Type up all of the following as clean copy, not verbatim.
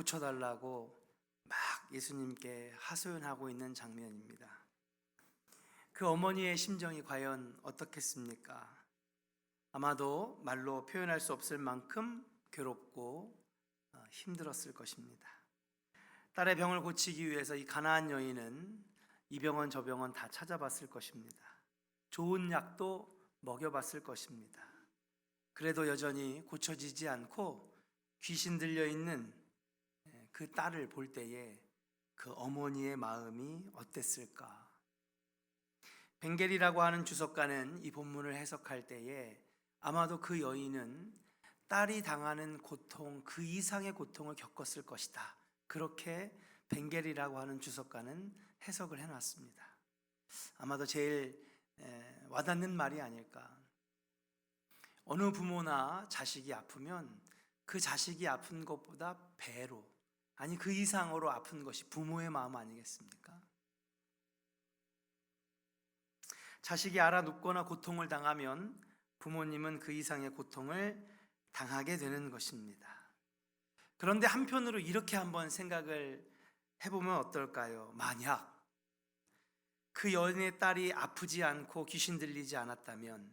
고쳐달라고 막 예수님께 하소연하고 있는 장면입니다. 그 어머니의 심정이 과연 어떻겠습니까? 아마도 말로 표현할 수 없을 만큼 괴롭고 힘들었을 것입니다. 딸의 병을 고치기 위해서 이 가나안 여인은 이 병원 저 병원 다 찾아봤을 것입니다. 좋은 약도 먹여봤을 것입니다. 그래도 여전히 고쳐지지 않고 귀신 들려있는 그 딸을 볼 때에 그 어머니의 마음이 어땠을까? 벵겔이라고 하는 주석가는 이 본문을 해석할 때에 아마도 그 여인은 딸이 당하는 고통 그 이상의 고통을 겪었을 것이다, 그렇게 벵겔이라고 하는 주석가는 해석을 해놨습니다. 아마도 제일 와닿는 말이 아닐까. 어느 부모나 자식이 아프면 그 자식이 아픈 것보다 배로, 아니 그 이상으로 아픈 것이 부모의 마음 아니겠습니까? 자식이 알아눕거나 고통을 당하면 부모님은 그 이상의 고통을 당하게 되는 것입니다. 그런데 한편으로 이렇게 한번 생각을 해보면 어떨까요? 만약 그 여인의 딸이 아프지 않고 귀신 들리지 않았다면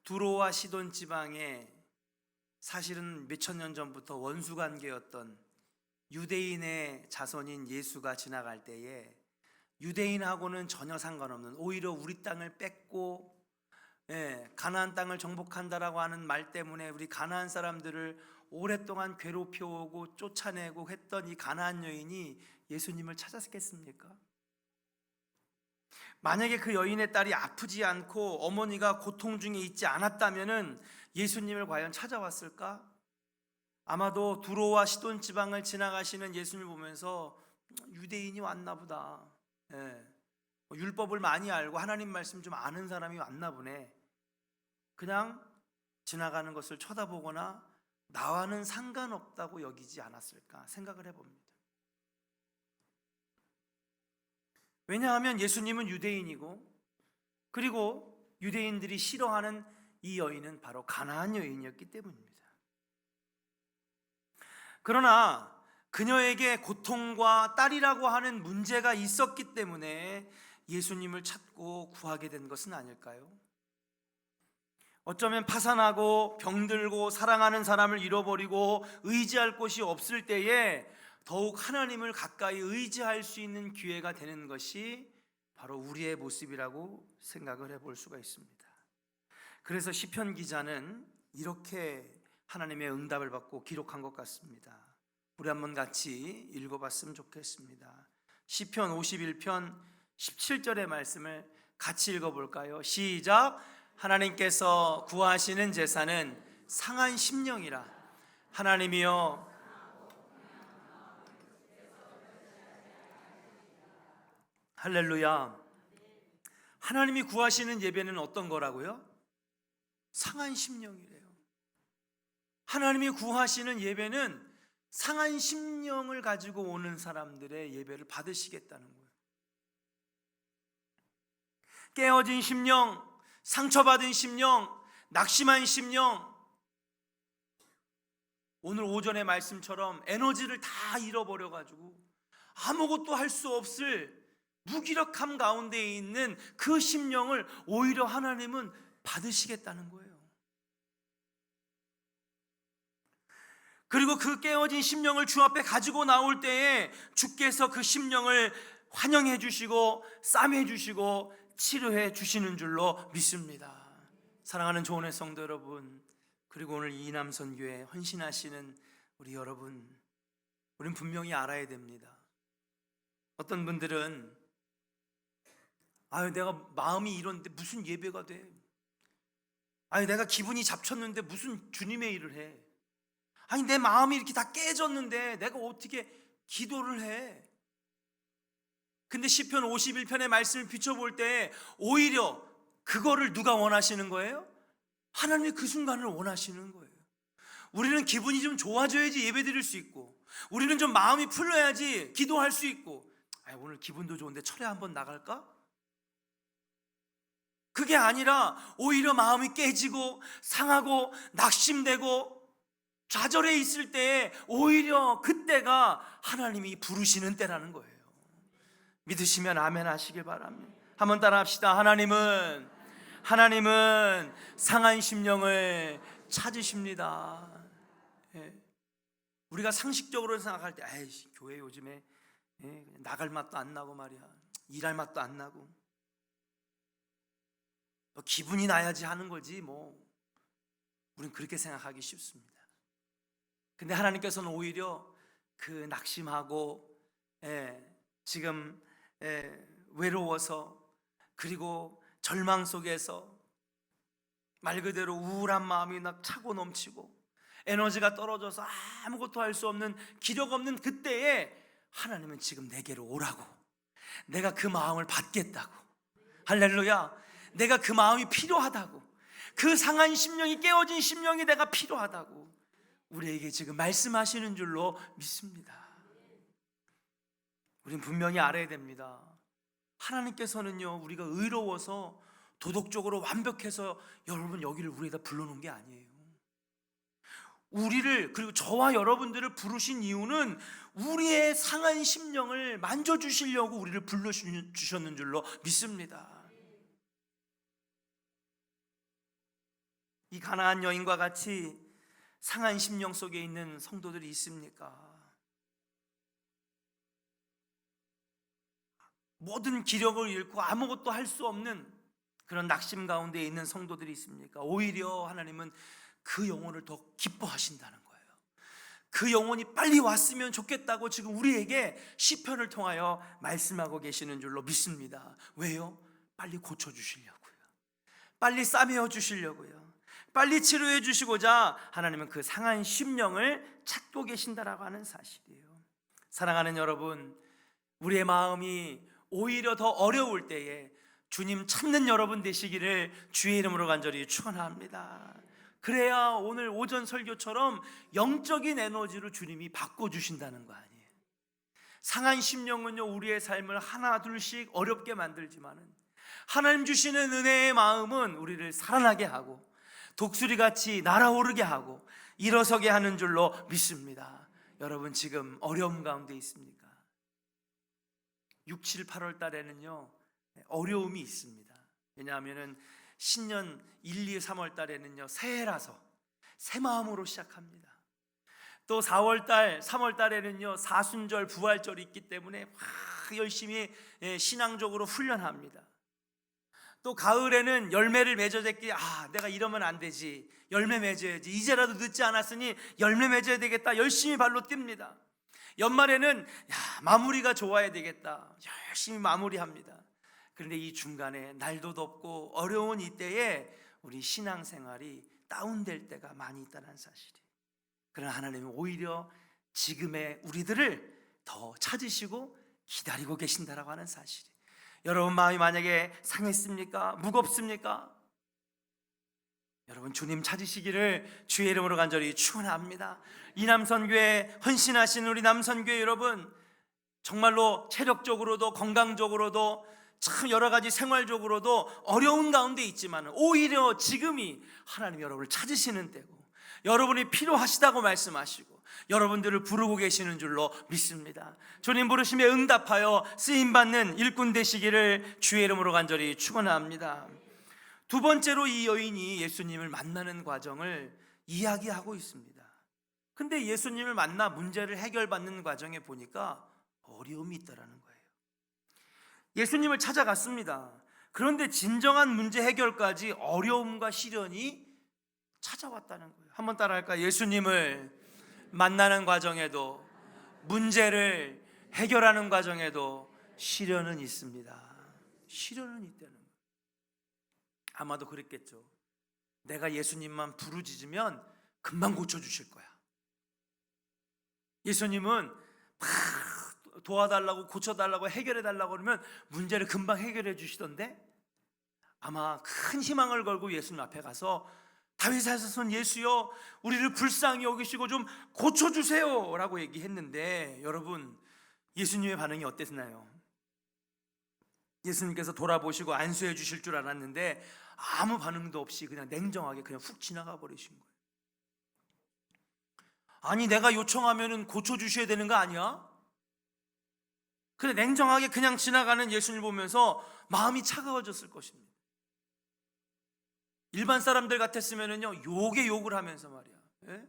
두로와 시돈 지방에 사실은 몇천 년 전부터 원수관계였던 유대인의 자손인 예수가 지나갈 때에 유대인하고는 전혀 상관없는, 오히려 우리 땅을 뺏고 가나안 땅을 정복한다라고 하는 말 때문에 우리 가나안 사람들을 오랫동안 괴롭혀오고 쫓아내고 했던 이 가나안 여인이 예수님을 찾았겠습니까? 만약에 그 여인의 딸이 아프지 않고 어머니가 고통 중에 있지 않았다면 예수님을 과연 찾아왔을까? 아마도 두로와 시돈 지방을 지나가시는 예수님을 보면서 유대인이 왔나 보다, 율법을 많이 알고 하나님 말씀 좀 아는 사람이 왔나 보네, 그냥 지나가는 것을 쳐다보거나 나와는 상관없다고 여기지 않았을까 생각을 해봅니다. 왜냐하면 예수님은 유대인이고, 그리고 유대인들이 싫어하는 이 여인은 바로 가나안 여인이었기 때문입니다. 그러나 그녀에게 고통과 딸이라고 하는 문제가 있었기 때문에 예수님을 찾고 구하게 된 것은 아닐까요? 어쩌면 파산하고 병들고 사랑하는 사람을 잃어버리고 의지할 곳이 없을 때에 더욱 하나님을 가까이 의지할 수 있는 기회가 되는 것이 바로 우리의 모습이라고 생각을 해볼 수가 있습니다. 그래서 시편 기자는 이렇게 하나님의 응답을 받고 기록한 것 같습니다. 우리 한번 같이 읽어봤으면 좋겠습니다. 시편 51편 17절의 말씀을 같이 읽어볼까요? 시작. 하나님께서 구하시는 제사는 상한 심령이라. 하나님이여, 할렐루야. 하나님이 구하시는 예배는 어떤 거라고요? 상한 심령이래요. 하나님이 구하시는 예배는 상한 심령을 가지고 오는 사람들의 예배를 받으시겠다는 거예요. 깨어진 심령, 상처받은 심령, 낙심한 심령, 오늘 오전의 말씀처럼 에너지를 다 잃어버려가지고 아무것도 할 수 없을 무기력함 가운데 있는 그 심령을 오히려 하나님은 받으시겠다는 거예요. 그리고 그 깨어진 심령을 주 앞에 가지고 나올 때에 주께서 그 심령을 환영해 주시고 싸매 주시고 치료해 주시는 줄로 믿습니다. 사랑하는 조은의 성도 여러분, 그리고 오늘 이남선교회 헌신하시는 우리 여러분, 우린 분명히 알아야 됩니다. 어떤 분들은 내가 마음이 이런데 무슨 예배가 돼? 내가 기분이 잡쳤는데 무슨 주님의 일을 해? 내 마음이 이렇게 다 깨졌는데 내가 어떻게 기도를 해? 근데 시편 51편의 말씀을 비춰볼 때 오히려 그거를 누가 원하시는 거예요? 하나님이 그 순간을 원하시는 거예요. 우리는 기분이 좀 좋아져야지 예배 드릴 수 있고, 우리는 좀 마음이 풀려야지 기도할 수 있고, 오늘 기분도 좋은데 철회 한번 나갈까? 그게 아니라 오히려 마음이 깨지고 상하고 낙심되고 좌절해 있을 때 오히려 그때가 하나님이 부르시는 때라는 거예요. 믿으시면 아멘 하시길 바랍니다. 한번 따라 합시다. 하나님은 상한 심령을 찾으십니다. 예. 우리가 상식적으로 생각할 때 에이, 교회 요즘에 나갈 맛도 안 나고 말이야, 일할 맛도 안 나고, 기분이 나야지 하는 거지 뭐, 우린 그렇게 생각하기 쉽습니다. 근데 하나님께서는 오히려 그 낙심하고 지금 외로워서, 그리고 절망 속에서 말 그대로 우울한 마음이 막 차고 넘치고 에너지가 떨어져서 아무것도 할 수 없는, 기력 없는 그때에 하나님은 지금 내게로 오라고, 내가 그 마음을 받겠다고, 할렐루야, 내가 그 마음이 필요하다고, 그 상한 심령이, 깨어진 심령이 내가 필요하다고 우리에게 지금 말씀하시는 줄로 믿습니다. 우린 분명히 알아야 됩니다. 하나님께서는요, 우리가 의로워서 도덕적으로 완벽해서 여러분 여기를 우리에다 불러놓은 게 아니에요. 우리를, 그리고 저와 여러분들을 부르신 이유는 우리의 상한 심령을 만져주시려고 우리를 불러주셨는 줄로 믿습니다. 이 가나안 여인과 같이 상한 심령 속에 있는 성도들이 있습니까? 모든 기력을 잃고 아무것도 할 수 없는 그런 낙심 가운데 있는 성도들이 있습니까? 오히려 하나님은 그 영혼을 더 기뻐하신다는 거예요. 그 영혼이 빨리 왔으면 좋겠다고 지금 우리에게 시편을 통하여 말씀하고 계시는 줄로 믿습니다. 왜요? 빨리 고쳐주시려고요, 빨리 싸매어 주시려고요, 빨리 치료해 주시고자 하나님은 그 상한 심령을 찾고 계신다라고 하는 사실이에요. 사랑하는 여러분, 우리의 마음이 오히려 더 어려울 때에 주님 찾는 여러분 되시기를 주의 이름으로 간절히 축원합니다. 그래야 오늘 오전 설교처럼 영적인 에너지로 주님이 바꿔주신다는 거 아니에요. 상한 심령은요, 우리의 삶을 하나 둘씩 어렵게 만들지만은 하나님 주시는 은혜의 마음은 우리를 살아나게 하고 독수리같이 날아오르게 하고 일어서게 하는 줄로 믿습니다. 여러분 지금 어려움 가운데 있습니까? 6, 7, 8월 달에는요 어려움이 있습니다. 왜냐하면 신년 1, 2, 3월 달에는요 새해라서 새 마음으로 시작합니다. 또 4월 달, 3월 달에는요 사순절, 부활절이 있기 때문에 막 열심히 신앙적으로 훈련합니다. 또 가을에는 열매를 맺어댔기, 내가 이러면 안 되지, 열매 맺어야지, 이제라도 늦지 않았으니 열매 맺어야 되겠다, 열심히 발로 뜁니다. 연말에는 마무리가 좋아야 되겠다, 열심히 마무리합니다. 그런데 이 중간에 날도 덥고 어려운 이때에 우리 신앙생활이 다운될 때가 많이 있다는 사실이에요. 그러나 하나님은 오히려 지금의 우리들을 더 찾으시고 기다리고 계신다라고 하는 사실이에요. 여러분 마음이 만약에 상했습니까? 무겁습니까? 여러분 주님 찾으시기를 주의 이름으로 간절히 축원합니다. 이남선교회 헌신하신 우리 남선교회 여러분, 정말로 체력적으로도 건강적으로도 참 여러 가지 생활적으로도 어려운 가운데 있지만 오히려 지금이 하나님 여러분을 찾으시는 때고 여러분이 필요하시다고 말씀하시고 여러분들을 부르고 계시는 줄로 믿습니다. 주님 부르심에 응답하여 쓰임받는 일꾼 되시기를 주의 이름으로 간절히 축원합니다. 두 번째로 이 여인이 예수님을 만나는 과정을 이야기하고 있습니다. 근데 예수님을 만나 문제를 해결받는 과정에 보니까 어려움이 있다라는 거예요. 예수님을 찾아갔습니다. 그런데 진정한 문제 해결까지 어려움과 시련이 찾아왔다는 거예요. 한번 따라할까요? 예수님을 만나는 과정에도, 문제를 해결하는 과정에도 시련은 있습니다. 시련은 있다는 거예요. 아마도 그랬겠죠. 내가 예수님만 부르짖으면 금방 고쳐주실 거야. 예수님은 막 도와달라고, 고쳐달라고, 해결해달라고 그러면 문제를 금방 해결해 주시던데, 아마 큰 희망을 걸고 예수님 앞에 가서 다윗의 자손 예수여 우리를 불쌍히 여기시고 좀 고쳐주세요 라고 얘기했는데, 여러분 예수님의 반응이 어땠나요? 예수님께서 돌아보시고 안수해 주실 줄 알았는데 아무 반응도 없이 그냥 냉정하게 그냥 훅 지나가 버리신 거예요. 아니 내가 요청하면은 고쳐주셔야 되는 거 아니야? 그래 냉정하게 그냥 지나가는 예수님을 보면서 마음이 차가워졌을 것입니다. 일반 사람들 같았으면은요 욕에 욕을 하면서 말이야. 예?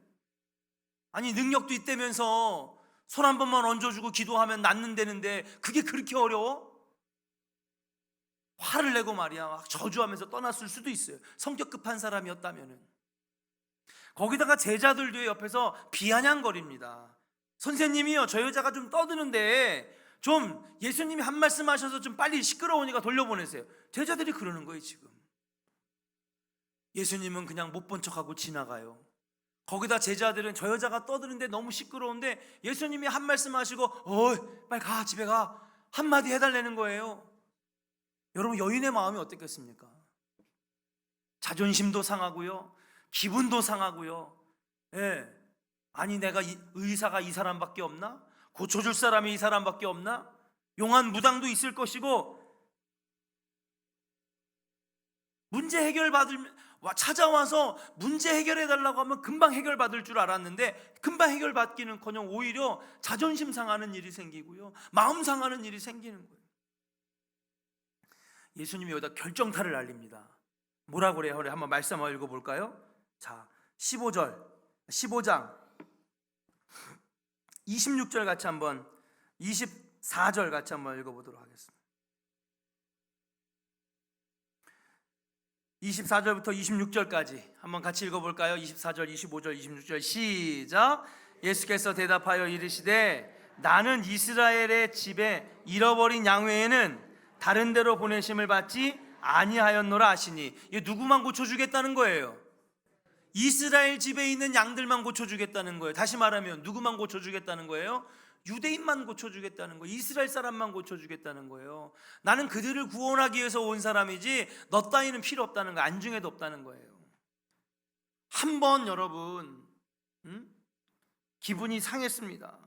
아니 능력도 있다면서 손 한 번만 얹어주고 기도하면 낫는다는데 그게 그렇게 어려워? 화를 내고 말이야 막 저주하면서 떠났을 수도 있어요. 성격 급한 사람이었다면은. 거기다가 제자들도 옆에서 비아냥거립니다. 선생님이요 저 여자가 좀 떠드는데 좀 예수님이 한 말씀 하셔서 좀 빨리 시끄러우니까 돌려보내세요. 제자들이 그러는 거예요. 지금 예수님은 그냥 못 본 척하고 지나가요. 거기다 제자들은 저 여자가 떠드는데 너무 시끄러운데 예수님이 한 말씀 하시고 빨리 가 집에 가 한마디 해달라는 거예요. 여러분 여인의 마음이 어떻겠습니까? 자존심도 상하고요 기분도 상하고요. 예. 아니 내가 의사가 이 사람밖에 없나? 고쳐줄 사람이 이 사람밖에 없나? 용한 무당도 있을 것이고 문제 찾아와서 문제 해결해 달라고 하면 금방 해결받을 줄 알았는데 금방 해결받기는커녕 오히려 자존심 상하는 일이 생기고요 마음 상하는 일이 생기는 거예요. 예수님이 여기다 결정타를 날립니다. 뭐라고 그래요? 한번 말씀 한번 읽어볼까요? 자 15장 26절 같이 한번 24절 같이 한번 읽어보도록 하겠습니다. 24절부터 26절까지 한번 같이 읽어볼까요? 24절, 25절, 26절 시작. 예수께서 대답하여 이르시되 나는 이스라엘의 집에 잃어버린 양 외에는 다른 데로 보내심을 받지 아니하였노라 하시니 이게 누구만 고쳐주겠다는 거예요? 이스라엘 집에 있는 양들만 고쳐주겠다는 거예요. 다시 말하면 누구만 고쳐주겠다는 거예요? 유대인만 고쳐주겠다는 거예요. 이스라엘 사람만 고쳐주겠다는 거예요. 나는 그들을 구원하기 위해서 온 사람이지 너 따위는 필요 없다는 거예요. 안중에도 없다는 거예요. 한번 여러분 기분이 상했습니다.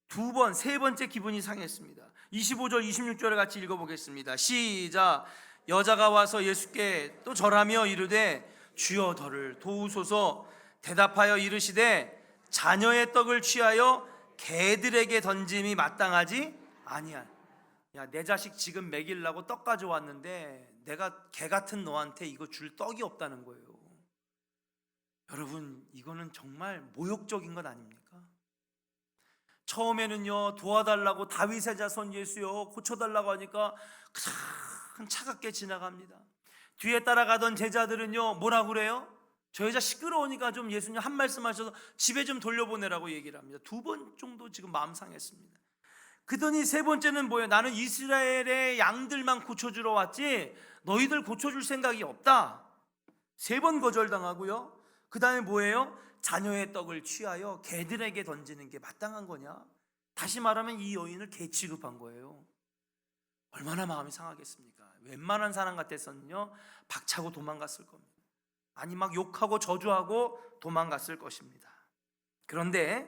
두 번, 세 번째 기분이 상했습니다. 25절, 26절을 같이 읽어보겠습니다. 시작. 여자가 와서 예수께 또 절하며 이르되 주여 저를 도우소서. 대답하여 이르시되 자녀의 떡을 취하여 개들에게 던짐이 마땅하지 아니야. 야, 내 자식 지금 먹이려고 떡 가져왔는데 내가 개 같은 너한테 이거 줄 떡이 없다는 거예요. 여러분 이거는 정말 모욕적인 것 아닙니까? 처음에는요 도와달라고 다윗의 자손 예수여 고쳐달라고 하니까 그냥 차갑게 지나갑니다. 뒤에 따라가던 제자들은요 뭐라고 그래요? 저 여자 시끄러우니까 좀 예수님 한 말씀 하셔서 집에 좀 돌려보내라고 얘기를 합니다. 두 번 정도 지금 마음 상했습니다. 그러더니 세 번째는 뭐예요? 나는 이스라엘의 양들만 고쳐주러 왔지 너희들 고쳐줄 생각이 없다. 세 번 거절당하고요. 그 다음에 뭐예요? 자녀의 떡을 취하여 개들에게 던지는 게 마땅한 거냐? 다시 말하면 이 여인을 개 취급한 거예요. 얼마나 마음이 상하겠습니까? 웬만한 사람 같아서는요 박차고 도망갔을 겁니다. 아니 막 욕하고 저주하고 도망갔을 것입니다. 그런데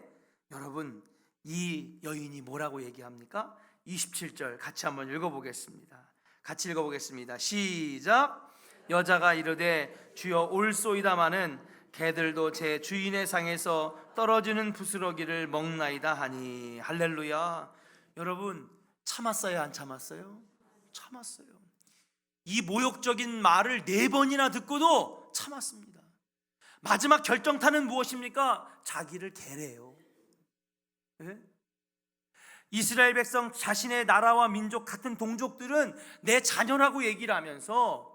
여러분 이 여인이 뭐라고 얘기합니까? 27절 같이 한번 읽어보겠습니다. 같이 읽어보겠습니다. 시작. 여자가 이르되 주여 올소이다마는 개들도 제 주인의 상에서 떨어지는 부스러기를 먹나이다 하니. 할렐루야. 여러분 참았어요 안 참았어요? 참았어요. 이 모욕적인 말을 4번이나 듣고도 참았습니다. 마지막 결정타는 무엇입니까? 자기를 개래요. 네? 이스라엘 백성 자신의 나라와 민족 같은 동족들은 내 자녀라고 얘기를 하면서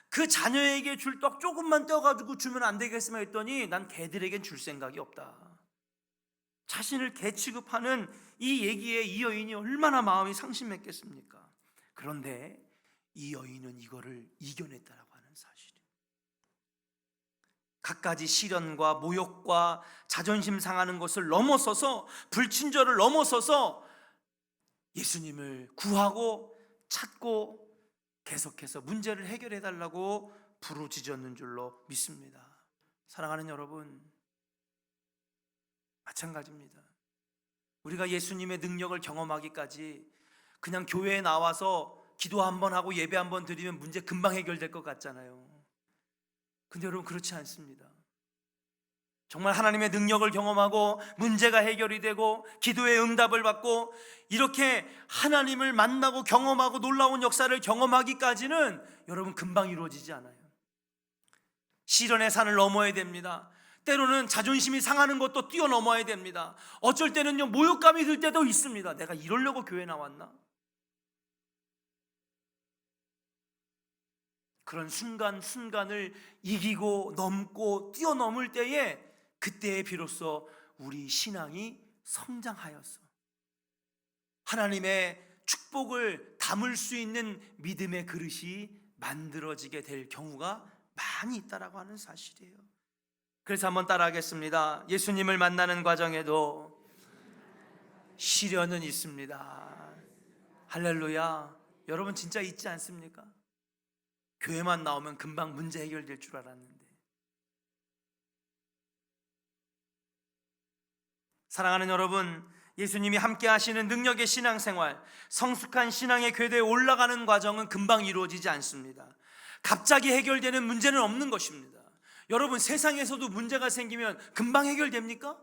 그 자녀에게 줄 떡 조금만 떼어가지고 주면 안 되겠으면 했더니 난 개들에겐 줄 생각이 없다. 자신을 개 취급하는 이 얘기에 이 여인이 얼마나 마음이 상심했겠습니까? 그런데 이 여인은 이거를 이겨냈다라고 하는 사실이에요. 갖가지 시련과 모욕과 자존심 상하는 것을 넘어서서 불친절을 넘어서서 예수님을 구하고 찾고 계속해서 문제를 해결해 달라고 부르짖었는 줄로 믿습니다. 사랑하는 여러분 마찬가지입니다. 우리가 예수님의 능력을 경험하기까지 그냥 교회에 나와서 기도 한번 하고 예배 한번 드리면 문제 금방 해결될 것 같잖아요. 근데 여러분 그렇지 않습니다. 정말 하나님의 능력을 경험하고 문제가 해결이 되고 기도의 응답을 받고 이렇게 하나님을 만나고 경험하고 놀라운 역사를 경험하기까지는 여러분 금방 이루어지지 않아요. 시련의 산을 넘어야 됩니다. 때로는 자존심이 상하는 것도 뛰어넘어야 됩니다. 어쩔 때는요 모욕감이 들 때도 있습니다. 내가 이러려고 교회 나왔나? 그런 순간순간을 이기고 넘고 뛰어넘을 때에 그때에 비로소 우리 신앙이 성장하여서 하나님의 축복을 담을 수 있는 믿음의 그릇이 만들어지게 될 경우가 많이 있다라고 하는 사실이에요. 그래서 한번 따라하겠습니다. 예수님을 만나는 과정에도 시련은 있습니다. 할렐루야. 여러분 진짜 있지 않습니까? 교회만 나오면 금방 문제 해결될 줄 알았는데. 사랑하는 여러분, 예수님이 함께 하시는 능력의 신앙생활, 성숙한 신앙의 궤도에 올라가는 과정은 금방 이루어지지 않습니다. 갑자기 해결되는 문제는 없는 것입니다. 여러분 세상에서도 문제가 생기면 금방 해결됩니까?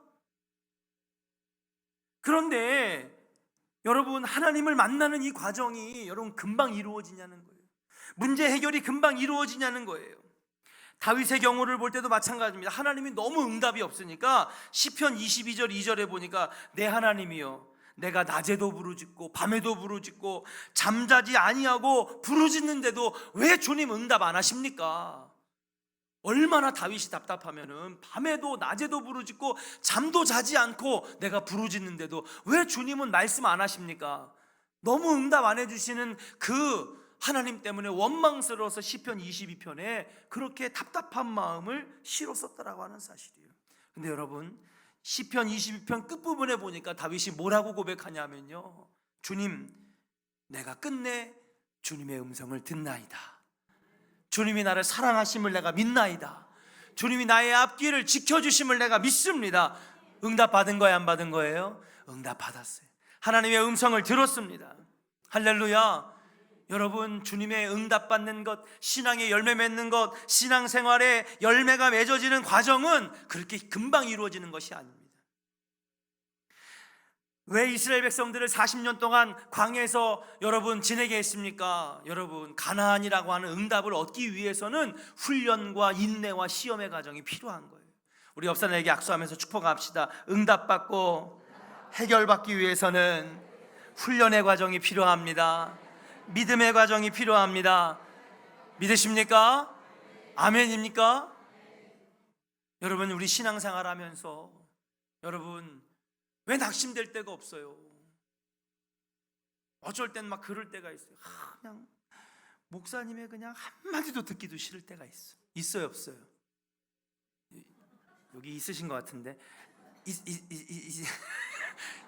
그런데 여러분 하나님을 만나는 이 과정이 여러분 금방 이루어지냐는 거예요. 문제 해결이 금방 이루어지냐는 거예요. 다윗의 경우를 볼 때도 마찬가지입니다. 하나님이 너무 응답이 없으니까 시편 22절 2절에 보니까 내 하나님이여 내가 낮에도 부르짖고 밤에도 부르짖고 잠자지 아니하고 부르짖는데도 왜 주님 응답 안 하십니까? 얼마나 다윗이 답답하면은 밤에도 낮에도 부르짖고 잠도 자지 않고 내가 부르짖는데도 왜 주님은 말씀 안 하십니까? 너무 응답 안 해주시는 그 하나님 때문에 원망스러워서 시편 22편에 그렇게 답답한 마음을 시로 썼다라고 하는 사실이에요. 근데 여러분 시편 22편 끝부분에 보니까 다윗이 뭐라고 고백하냐면요, 주님 내가 끝내 주님의 음성을 듣나이다. 주님이 나를 사랑하심을 내가 믿나이다. 주님이 나의 앞길을 지켜주심을 내가 믿습니다. 응답 받은 거예요, 안 받은 거예요? 응답 받았어요. 하나님의 음성을 들었습니다. 할렐루야. 여러분 주님의 응답받는 것, 신앙의 열매 맺는 것, 신앙생활에 열매가 맺어지는 과정은 그렇게 금방 이루어지는 것이 아닙니다. 왜 이스라엘 백성들을 40년 동안 광야에서 여러분 지내게 했습니까? 여러분 가나안이라고 하는 응답을 얻기 위해서는 훈련과 인내와 시험의 과정이 필요한 거예요. 우리 옆 사람에게 악수하면서 축복합시다. 응답받고 해결받기 위해서는 훈련의 과정이 필요합니다. 믿음의 과정이 필요합니다. 믿으십니까? 아멘입니까? 여러분 우리 신앙생활 하면서 여러분 왜 낙심될 데가 없어요? 어쩔 땐 막 그럴 때가 있어요. 그냥 목사님의 그냥 한마디도 듣기도 싫을 때가 있어. 있어요 없어요? 여기 있으신 것 같은데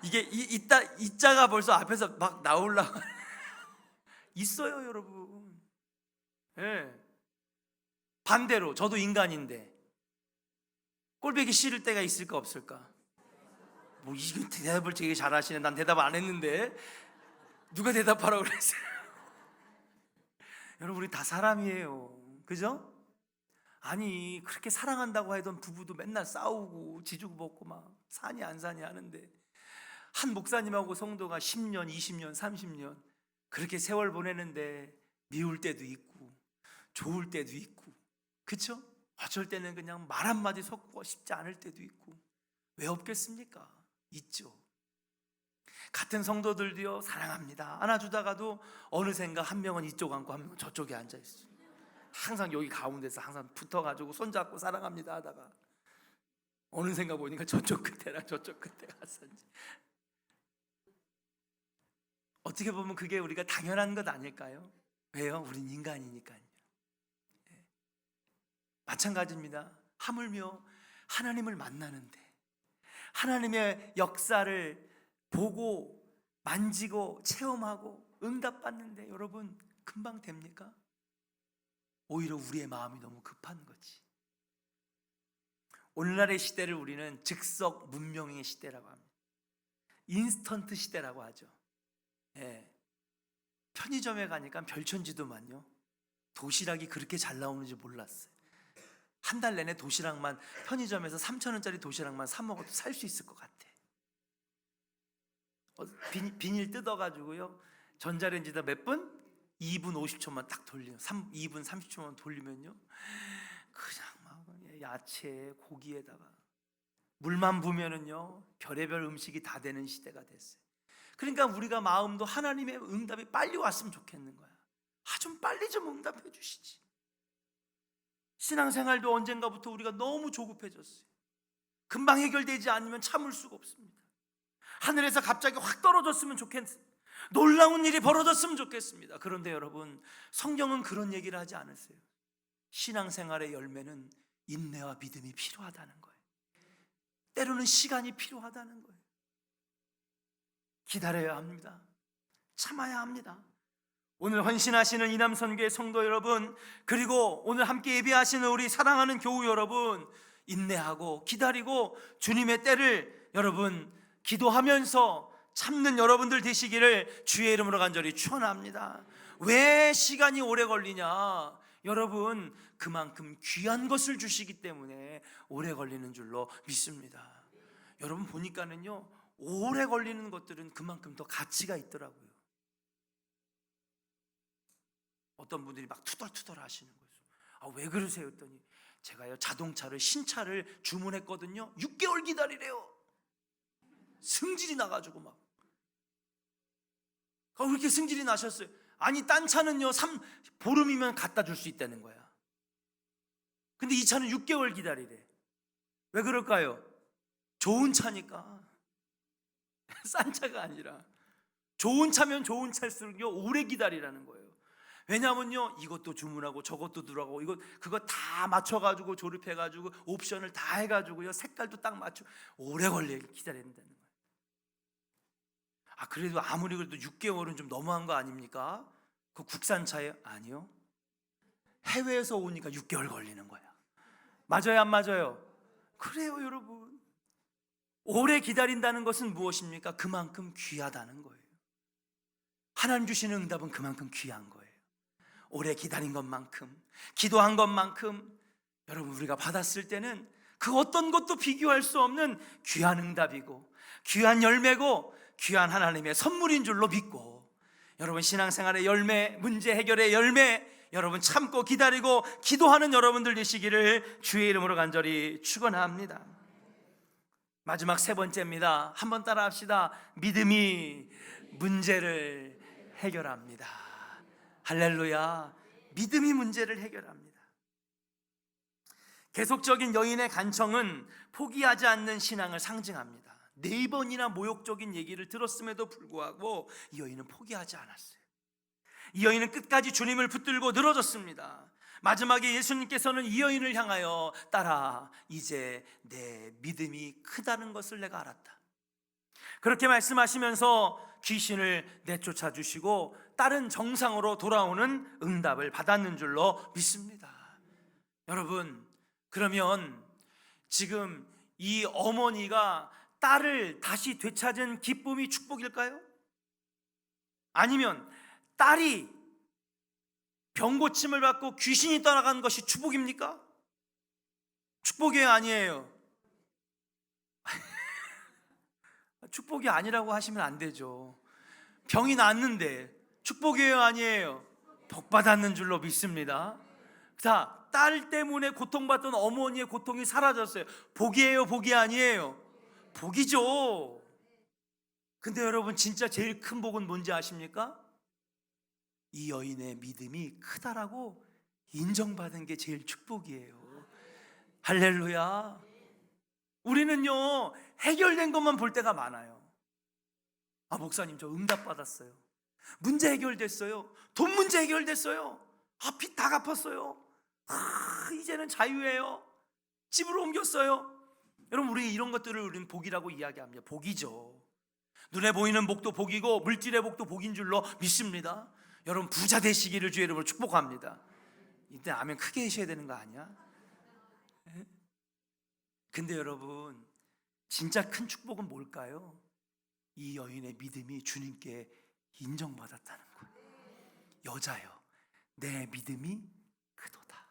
이게 이자가 벌써 앞에서 막 나오려고 있어요 여러분. 네. 반대로 저도 인간인데 꼴보기 싫을 때가 있을까 없을까? 뭐 이거 대답을 되게 잘하시네. 난 대답 안 했는데 누가 대답하라고 그랬어요? 여러분 우리 다 사람이에요, 그죠? 아니 그렇게 사랑한다고 하던 부부도 맨날 싸우고 지주고 볶고 막 사니 안 사니 하는데 한 목사님하고 성도가 10년, 20년, 30년 그렇게 세월 보내는데 미울 때도 있고 좋을 때도 있고, 그쵸? 어쩔 때는 그냥 말 한마디 섞고 싶지 않을 때도 있고 왜 없겠습니까? 있죠. 같은 성도들도요 사랑합니다 안아주다가도 어느샌가 한 명은 이쪽 앉고 한 명은 저쪽에 앉아있어요. 항상 여기 가운데서 항상 붙어가지고 손잡고 사랑합니다 하다가 어느샌가 보니까 저쪽 끝에랑 저쪽 끝에 갔었지. 어떻게 보면 그게 우리가 당연한 것 아닐까요? 왜요? 우린 인간이니까요. 마찬가지입니다. 하물며 하나님을 만나는데 하나님의 역사를 보고 만지고 체험하고 응답받는데 여러분 금방 됩니까? 오히려 우리의 마음이 너무 급한 거지. 오늘날의 시대를 우리는 즉석 문명의 시대라고 합니다. 인스턴트 시대라고 하죠. 예. 편의점에 가니까 별천지도만요. 도시락이 그렇게 잘 나오는지 몰랐어요. 한 달 내내 도시락만, 편의점에서 3,000원짜리 도시락만 사 먹어도 살 수 있을 것 같아. 비닐 뜯어가지고요, 전자레인지에다 몇 분? 2분 50초만 딱 돌리면, 2분 30초만 돌리면요, 그냥 막 야채, 고기에다가 물만 부으면은요, 별의별 음식이 다 되는 시대가 됐어요. 그러니까 우리가 마음도 하나님의 응답이 빨리 왔으면 좋겠는 거야. 좀 빨리 좀 응답해 주시지. 신앙생활도 언젠가부터 우리가 너무 조급해졌어요. 금방 해결되지 않으면 참을 수가 없습니다. 하늘에서 갑자기 확 떨어졌으면 좋겠습니다. 놀라운 일이 벌어졌으면 좋겠습니다. 그런데 여러분, 성경은 그런 얘기를 하지 않으세요. 신앙생활의 열매는 인내와 믿음이 필요하다는 거예요. 때로는 시간이 필요하다는 거예요. 기다려야 합니다. 참아야 합니다. 오늘 헌신하시는 이남선교회 성도 여러분, 그리고 오늘 함께 예배하시는 우리 사랑하는 교우 여러분, 인내하고 기다리고 주님의 때를 여러분 기도하면서 참는 여러분들 되시기를 주의 이름으로 간절히 축원합니다. 왜 시간이 오래 걸리냐? 여러분, 그만큼 귀한 것을 주시기 때문에 오래 걸리는 줄로 믿습니다. 여러분 보니까는요, 오래 걸리는 것들은 그만큼 더 가치가 있더라고요. 어떤 분들이 막 투덜투덜 하시는 거예요. 왜 그러세요? 했더니 제가요, 자동차를, 신차를 주문했거든요. 6개월 기다리래요. 승질이 나가지고 막. 왜 이렇게 승질이 나셨어요? 아니, 딴 차는요, 보름이면 갖다 줄 수 있다는 거야. 근데 이 차는 6개월 기다리래. 왜 그럴까요? 좋은 차니까. 싼 차가 아니라 좋은 차면 좋은 차일수록요, 오래 기다리라는 거예요. 왜냐면요, 이것도 주문하고 저것도 들어가고 그거 다 맞춰가지고 조립해가지고 옵션을 다 해가지고요, 색깔도 딱 맞춰, 오래 걸려 기다려야 된다는 거예요. 그래도 아무리 그래도 6개월은 좀 너무한 거 아닙니까? 그 국산차예요? 아니요, 해외에서 오니까 6개월 걸리는 거야. 맞아요, 안 맞아요? 그래요, 여러분. 오래 기다린다는 것은 무엇입니까? 그만큼 귀하다는 거예요. 하나님 주시는 응답은 그만큼 귀한 거예요. 오래 기다린 것만큼, 기도한 것만큼 여러분 우리가 받았을 때는 그 어떤 것도 비교할 수 없는 귀한 응답이고 귀한 열매고 귀한 하나님의 선물인 줄로 믿고, 여러분 신앙생활의 열매, 문제 해결의 열매, 여러분 참고 기다리고 기도하는 여러분들 되시기를 주의 이름으로 간절히 축원합니다. 마지막 세 번째입니다. 한번 따라 합시다. 믿음이 문제를 해결합니다. 할렐루야. 믿음이 문제를 해결합니다. 계속적인 여인의 간청은 포기하지 않는 신앙을 상징합니다. 4번이나 모욕적인 얘기를 들었음에도 불구하고 이 여인은 포기하지 않았어요. 이 여인은 끝까지 주님을 붙들고 늘어졌습니다. 마지막에 예수님께서는 이 여인을 향하여 따라, 이제 내 믿음이 크다는 것을 내가 알았다. 그렇게 말씀하시면서 귀신을 내쫓아 주시고 다른 정상으로 돌아오는 응답을 받았는 줄로 믿습니다. 여러분, 그러면 지금 이 어머니가 딸을 다시 되찾은 기쁨이 축복일까요? 아니면 딸이 병고침을 받고 귀신이 떠나간 것이 축복입니까? 축복이에요, 아니에요? 축복이 아니라고 하시면 안 되죠. 병이 낫는데 축복이에요, 아니에요? 복 받았는 줄로 믿습니다. 자, 딸 때문에 고통받던 어머니의 고통이 사라졌어요. 복이에요, 복이 아니에요? 복이죠. 근데 여러분, 진짜 제일 큰 복은 뭔지 아십니까? 이 여인의 믿음이 크다라고 인정받은 게 제일 축복이에요. 할렐루야. 우리는요, 해결된 것만 볼 때가 많아요. 목사님, 저 응답 받았어요. 문제 해결됐어요. 돈 문제 해결됐어요. 빚 다 갚았어요. 이제는 자유예요. 집으로 옮겼어요. 여러분, 우리 이런 것들을 우리는 복이라고 이야기합니다. 복이죠. 눈에 보이는 복도 복이고 물질의 복도 복인 줄로 믿습니다. 여러분, 부자 되시기를 주의 이름으로 축복합니다. 이때 아멘 크게 하셔야 되는 거 아니야? 근데 여러분, 진짜 큰 축복은 뭘까요? 이 여인의 믿음이 주님께 인정받았다는 거예요. 여자여, 내 믿음이 크도다.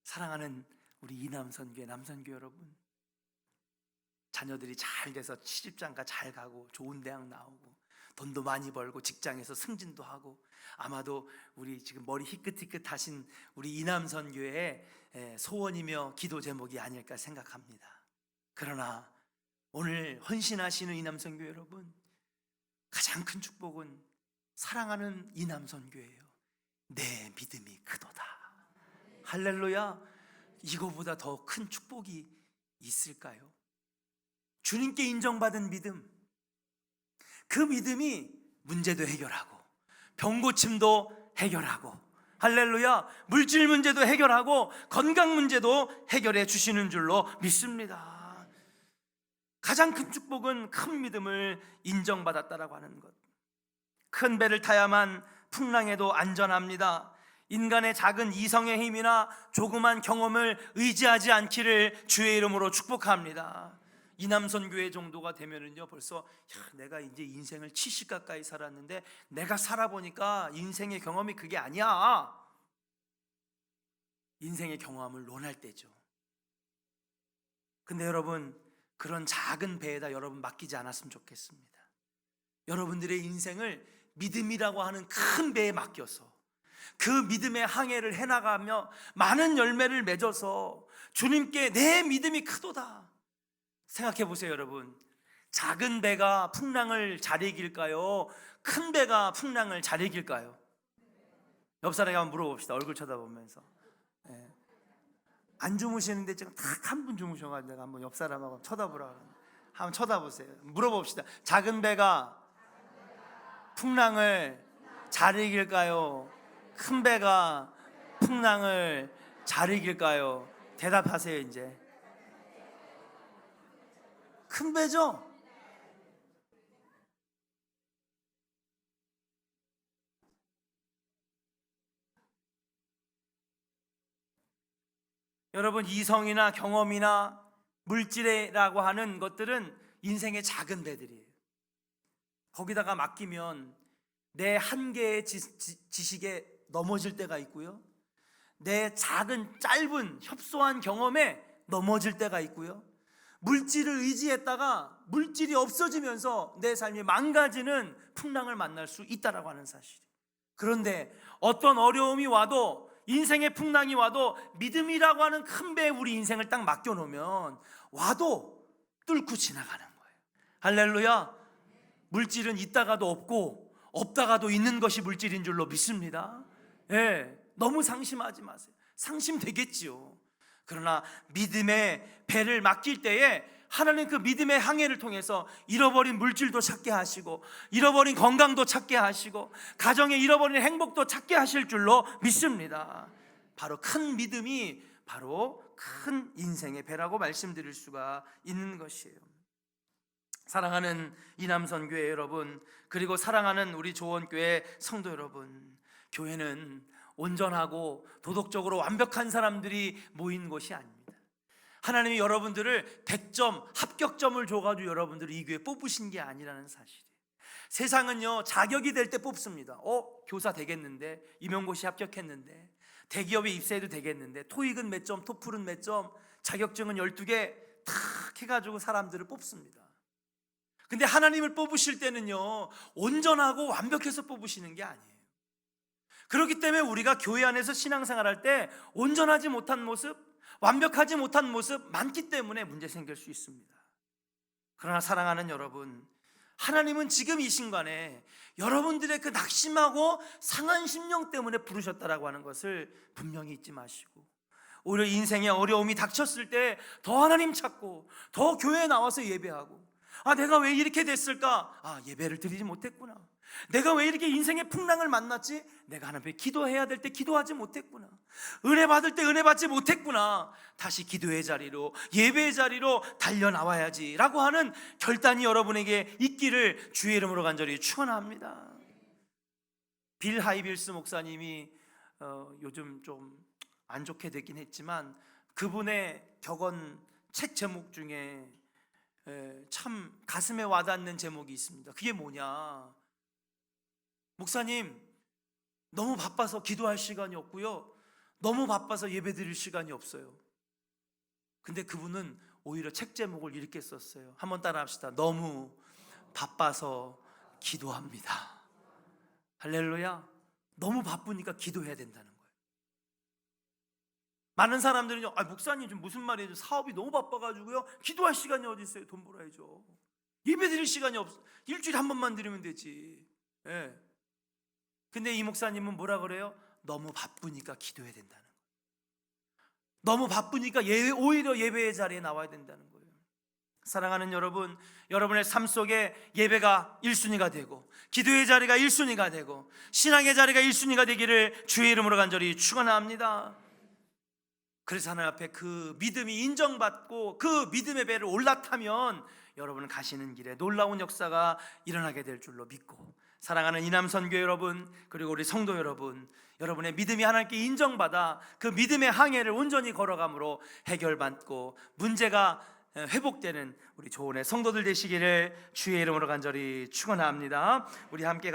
사랑하는 우리 이남선교회, 남선교회 여러분, 자녀들이 잘 돼서 시집장가 잘 가고 좋은 대학 나오고 돈도 많이 벌고 직장에서 승진도 하고, 아마도 우리 지금 머리 희끗희끗하신 우리 이남선교회의 소원이며 기도 제목이 아닐까 생각합니다. 그러나 오늘 헌신하시는 이남선교회 여러분, 가장 큰 축복은 사랑하는 이남선교회예요. 내 믿음이 크도다. 할렐루야. 이거보다 더 큰 축복이 있을까요? 주님께 인정받은 믿음, 그 믿음이 문제도 해결하고 병고침도 해결하고, 할렐루야, 물질 문제도 해결하고 건강 문제도 해결해 주시는 줄로 믿습니다. 가장 큰 축복은 큰 믿음을 인정받았다라고 하는 것. 큰 배를 타야만 풍랑에도 안전합니다. 인간의 작은 이성의 힘이나 조그만 경험을 의지하지 않기를 주의 이름으로 축복합니다. 이남선교회 정도가 되면은요, 벌써 내가 이제 인생을 70 가까이 살았는데 내가 살아보니까 인생의 경험이 그게 아니야. 인생의 경험을 논할 때죠. 근데 여러분, 그런 작은 배에다 여러분 맡기지 않았으면 좋겠습니다. 여러분들의 인생을 믿음이라고 하는 큰 배에 맡겨서 그 믿음의 항해를 해나가며 많은 열매를 맺어서 주님께 내 믿음이 크도다. 생각해 보세요, 여러분. 작은 배가 풍랑을 잘 이길까요? 큰 배가 풍랑을 잘 이길까요? 옆 사람에게 한번 물어봅시다. 얼굴 쳐다보면서. 안 주무시는데 지금 딱 한 분 주무셔가지고 내가 한번 옆 사람하고 쳐다보라. 한번 쳐다보세요. 물어봅시다. 작은 배가 풍랑을 잘 이길까요? 큰 배가 풍랑을 잘 이길까요? 대답하세요. 이제 큰 배죠? 여러분, 이성이나 경험이나 물질이라고 하는 것들은 인생의 작은 배들이에요. 거기다가 맡기면 내 한계의 지식에 넘어질 때가 있고요, 내 작은 짧은 협소한 경험에 넘어질 때가 있고요, 물질을 의지했다가 물질이 없어지면서 내 삶이 망가지는 풍랑을 만날 수 있다라고 하는 사실. 그런데 어떤 어려움이 와도, 인생의 풍랑이 와도 믿음이라고 하는 큰 배에 우리 인생을 딱 맡겨놓으면 와도 뚫고 지나가는 거예요. 할렐루야. 물질은 있다가도 없고 없다가도 있는 것이 물질인 줄로 믿습니다. 너무 상심하지 마세요. 상심되겠지요. 그러나 믿음의 배를 맡길 때에 하나님 그 믿음의 항해를 통해서 잃어버린 물질도 찾게 하시고, 잃어버린 건강도 찾게 하시고, 가정에 잃어버린 행복도 찾게 하실 줄로 믿습니다. 바로 큰 믿음이 바로 큰 인생의 배라고 말씀드릴 수가 있는 것이에요. 사랑하는 이남선교회 여러분, 그리고 사랑하는 우리 조원교회 성도 여러분, 교회는 온전하고 도덕적으로 완벽한 사람들이 모인 곳이 아닙니다. 하나님이 여러분들을 100점, 합격점을 줘가지고 여러분들을 이 교회에 뽑으신 게 아니라는 사실이에요. 세상은요, 자격이 될 때 뽑습니다. 교사 되겠는데, 임용고시 합격했는데, 대기업에 입사해도 되겠는데, 토익은 몇 점, 토플은 몇 점, 자격증은 12개 탁 해가지고 사람들을 뽑습니다. 근데 하나님을 뽑으실 때는요, 온전하고 완벽해서 뽑으시는 게 아니에요. 그렇기 때문에 우리가 교회 안에서 신앙생활할 때 온전하지 못한 모습, 완벽하지 못한 모습 많기 때문에 문제 생길 수 있습니다. 그러나 사랑하는 여러분, 하나님은 지금 이 순간에 여러분들의 그 낙심하고 상한 심령 때문에 부르셨다라고 하는 것을 분명히 잊지 마시고, 오히려 인생의 어려움이 닥쳤을 때 더 하나님 찾고 더 교회에 나와서 예배하고, 내가 왜 이렇게 됐을까? 예배를 드리지 못했구나. 내가 왜 이렇게 인생의 풍랑을 만났지? 내가 하나님께 기도해야 될 때 기도하지 못했구나. 은혜 받을 때 은혜 받지 못했구나. 다시 기도의 자리로, 예배의 자리로 달려나와야지 라고 하는 결단이 여러분에게 있기를 주의 이름으로 간절히 축원합니다. 빌 하이빌스 목사님이 요즘 좀 안 좋게 되긴 했지만, 그분의 격언 책 제목 중에 참 가슴에 와닿는 제목이 있습니다. 그게 뭐냐? 목사님, 너무 바빠서 기도할 시간이 없고요, 너무 바빠서 예배 드릴 시간이 없어요. 근데 그분은 오히려 책 제목을 이렇게 썼어요. 한번 따라 합시다. 너무 바빠서 기도합니다. 할렐루야. 너무 바쁘니까 기도해야 된다는 거예요. 많은 사람들은요, 목사님 좀 무슨 말이에요? 사업이 너무 바빠가지고요, 기도할 시간이 어디 있어요? 돈 벌어야죠. 예배 드릴 시간이 없어. 일주일에 한 번만 드리면 되지. 예. 근데 이 목사님은 뭐라 그래요? 너무 바쁘니까 기도해야 된다는 거예요. 너무 바쁘니까 오히려 예배의 자리에 나와야 된다는 거예요. 사랑하는 여러분, 여러분의 삶 속에 예배가 1순위가 되고 기도의 자리가 1순위가 되고 신앙의 자리가 1순위가 되기를 주의 이름으로 간절히 축원합니다. 그래서 하나님 앞에 그 믿음이 인정받고 그 믿음의 배를 올라타면 여러분 가시는 길에 놀라운 역사가 일어나게 될 줄로 믿고, 사랑하는 이남선교 여러분, 그리고 우리 성도 여러분, 여러분의 믿음이 하나님께 인정받아 그 믿음의 항해를 온전히 걸어감으로 해결받고 문제가 회복되는 우리 조은의 성도들 되시기를 주의 이름으로 간절히 축원합니다. 우리 함께